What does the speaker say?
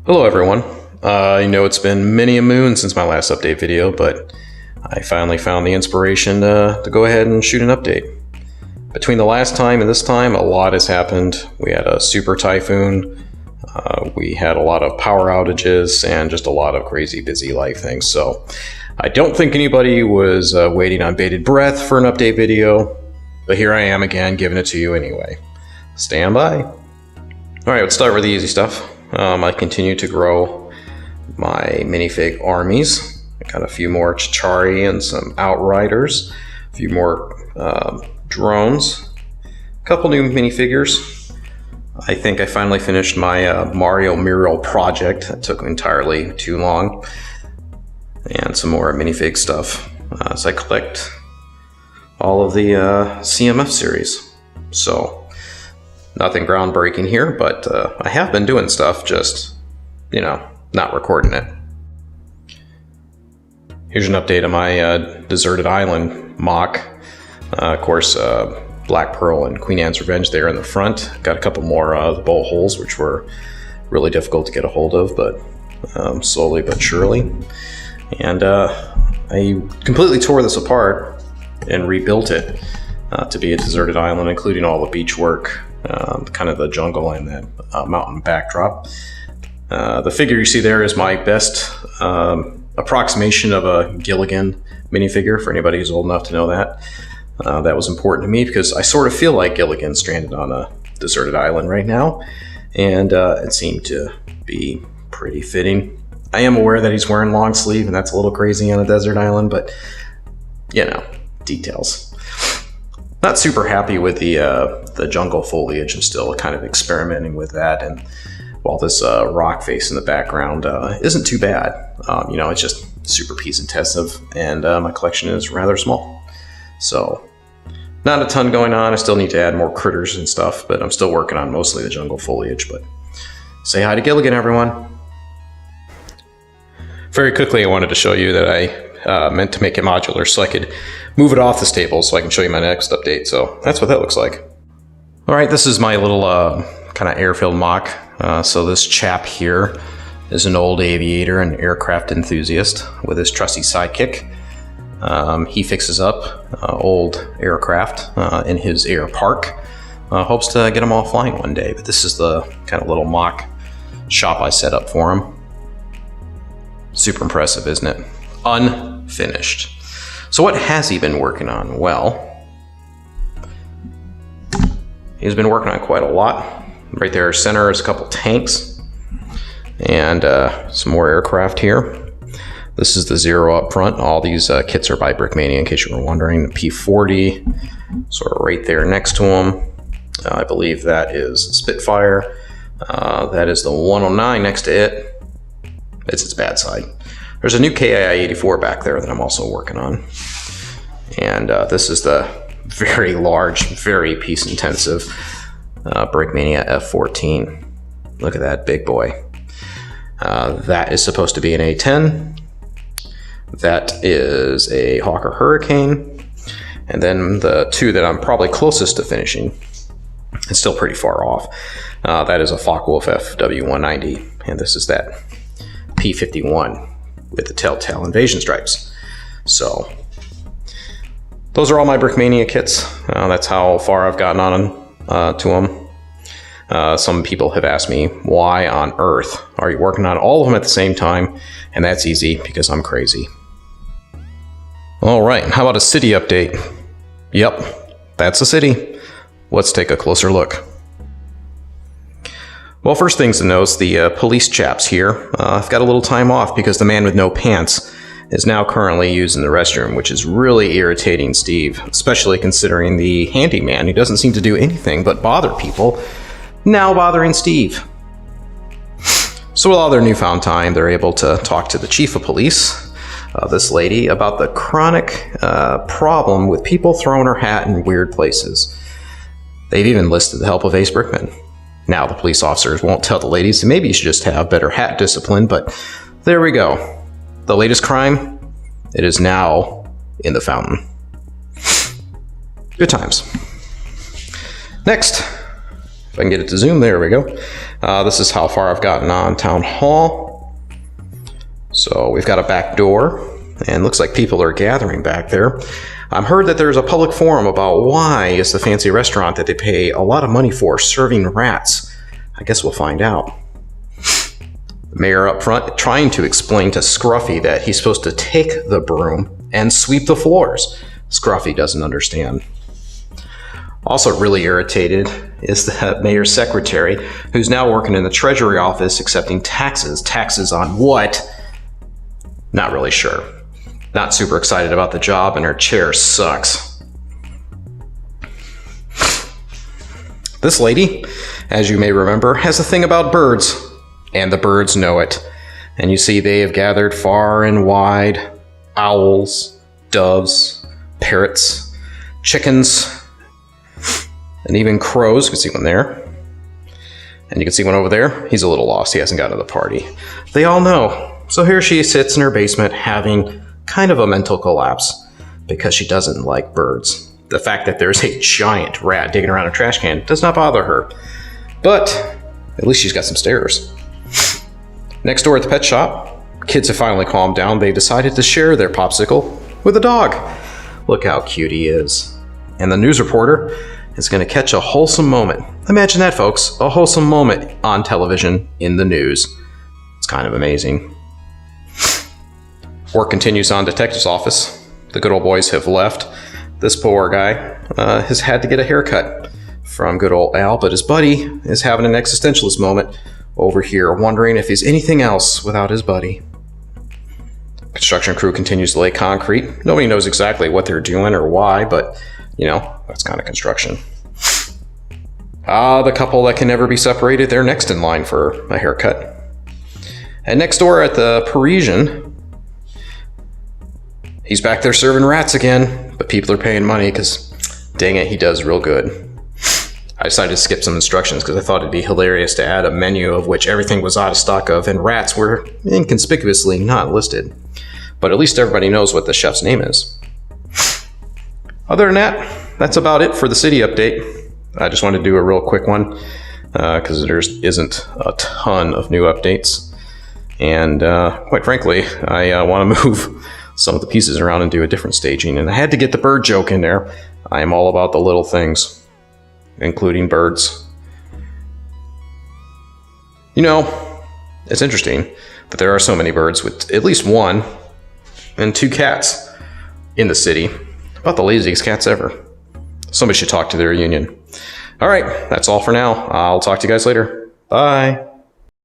Hello everyone. I know it's been many a moon since my last update video, but I finally found the inspiration to go ahead and shoot an update. Between the last time and this time, a lot has happened. We had a super typhoon, we had a lot of power outages, and just a lot of crazy busy life things. So I don't think anybody was waiting on bated breath for an update video, but here I am again, giving it to you anyway. Stand by. Alright, let's start with the easy stuff. I continue to grow my minifig armies. I got a few more Chichari and some Outriders, a few more drones, a couple new minifigures. I think I finally finished my Mario mural project. That took entirely too long. And some more minifig stuff as I collect all of the CMF series. So nothing groundbreaking here, but I have been doing stuff, just, not recording it. Here's an update on my Deserted Island mock. Of course, Black Pearl and Queen Anne's Revenge there in the front. Got a couple more of the bowl holes, which were really difficult to get a hold of, but slowly but surely. And I completely tore this apart and rebuilt it to be a deserted island, including all the beach work, kind of the jungle and that mountain backdrop. The figure you see there is my best approximation of a Gilligan minifigure, for anybody who's old enough to know that. That was important to me because I sort of feel like Gilligan stranded on a deserted island right now, and it seemed to be pretty fitting. I am aware that he's wearing long sleeve, and that's a little crazy on a desert island, but, details. Not super happy with the jungle foliage. I'm still kind of experimenting with that, and while this rock face in the background isn't too bad, it's just super piece intensive, and my collection is rather small. So not a ton going on. I still need to add more critters and stuff, but I'm still working on mostly the jungle foliage. But say hi to Gilligan, everyone. Very quickly, I wanted to show you that I meant to make it modular so I could move it off this table so I can show you my next update. So that's what that looks like. All right, this is my little kind of airfield mock. So this chap here is an old aviator and aircraft enthusiast with his trusty sidekick. He fixes up old aircraft in his air park. Hopes to get them all flying one day, but this is the kind of little mock shop I set up for him. Super impressive, isn't it? Unfinished. So what has he been working on? Well, he's been working on quite a lot. Right there center is a couple tanks and some more aircraft here. This is the Zero up front. All these kits are by Brickmania, in case you were wondering. The P40, sort of right there next to him. I believe that is Spitfire. That is the 109 next to it. It's its bad side. There's a new KI-84 back there that I'm also working on. And this is the very large, very piece-intensive Brickmania F-14. Look at that big boy. That is supposed to be an A-10. That is a Hawker Hurricane. And then the two that I'm probably closest to finishing, it's still pretty far off, that is a Focke-Wulf FW-190. And this is that P-51 with the Telltale Invasion Stripes. So those are all my Brickmania kits. That's how far I've gotten on to them. Some people have asked me, why on earth are you working on all of them at the same time? And that's easy, because I'm crazy. All right, how about a city update? Yep, that's a city. Let's take a closer look. Well, first things to note, the police chaps here have got a little time off because the man with no pants is now currently using the restroom, which is really irritating Steve, especially considering the handyman who doesn't seem to do anything but bother people, now bothering Steve. So with all their newfound time, they're able to talk to the chief of police, this lady, about the chronic problem with people throwing her hat in weird places. They've even enlisted the help of Ace Brickman. Now the police officers won't tell the ladies, so maybe you should just have better hat discipline, but there we go. The latest crime, it is now in the fountain. Good times. Next, if I can get it to zoom, there we go. This is how far I've gotten on Town Hall. So we've got a back door, and looks like people are gathering back there. I've heard that there's a public forum about why is the fancy restaurant that they pay a lot of money for serving rats. I guess we'll find out. The mayor up front trying to explain to Scruffy that he's supposed to take the broom and sweep the floors. Scruffy doesn't understand. Also really irritated is the mayor's secretary, who's now working in the treasury office accepting taxes. Taxes on what? Not really sure. Not super excited about the job, and her chair sucks. This lady, as you may remember, has a thing about birds, and the birds know it. And you see they have gathered far and wide. Owls, doves, parrots, chickens, and even crows. You can see one there. And you can see one over there. He's a little lost. He hasn't gotten to the party. They all know. So here she sits in her basement having kind of a mental collapse because she doesn't like birds. The fact that there's a giant rat digging around a trash can does not bother her. But at least she's got some stairs. Next door at the pet shop, kids have finally calmed down. They decided to share their popsicle with a dog. Look how cute he is. And the news reporter is going to catch a wholesome moment. Imagine that, folks. A wholesome moment on television in the news. It's kind of amazing. Work continues on detective's office. The good old boys have left. This poor guy has had to get a haircut from good old Al, but his buddy is having an existentialist moment over here, wondering if he's anything else without his buddy. Construction crew continues to lay concrete. Nobody knows exactly what they're doing or why, but, you know, that's kind of construction. The couple that can never be separated, they're next in line for a haircut. And next door at the Parisian, he's back there serving rats again, but people are paying money because, dang it, he does real good. I decided to skip some instructions because I thought it'd be hilarious to add a menu of which everything was out of stock of, and rats were inconspicuously not listed. But at least everybody knows what the chef's name is. Other than that, that's about it for the city update. I just wanted to do a real quick one because there isn't a ton of new updates. And quite frankly, I want to move some of the pieces around and do a different staging. And I had to get the bird joke in there. I am all about the little things, including birds. You know, it's interesting that there are so many birds with at least one and two cats in the city. About the laziest cats ever. Somebody should talk to their union. All right, that's all for now. I'll talk to you guys later. Bye.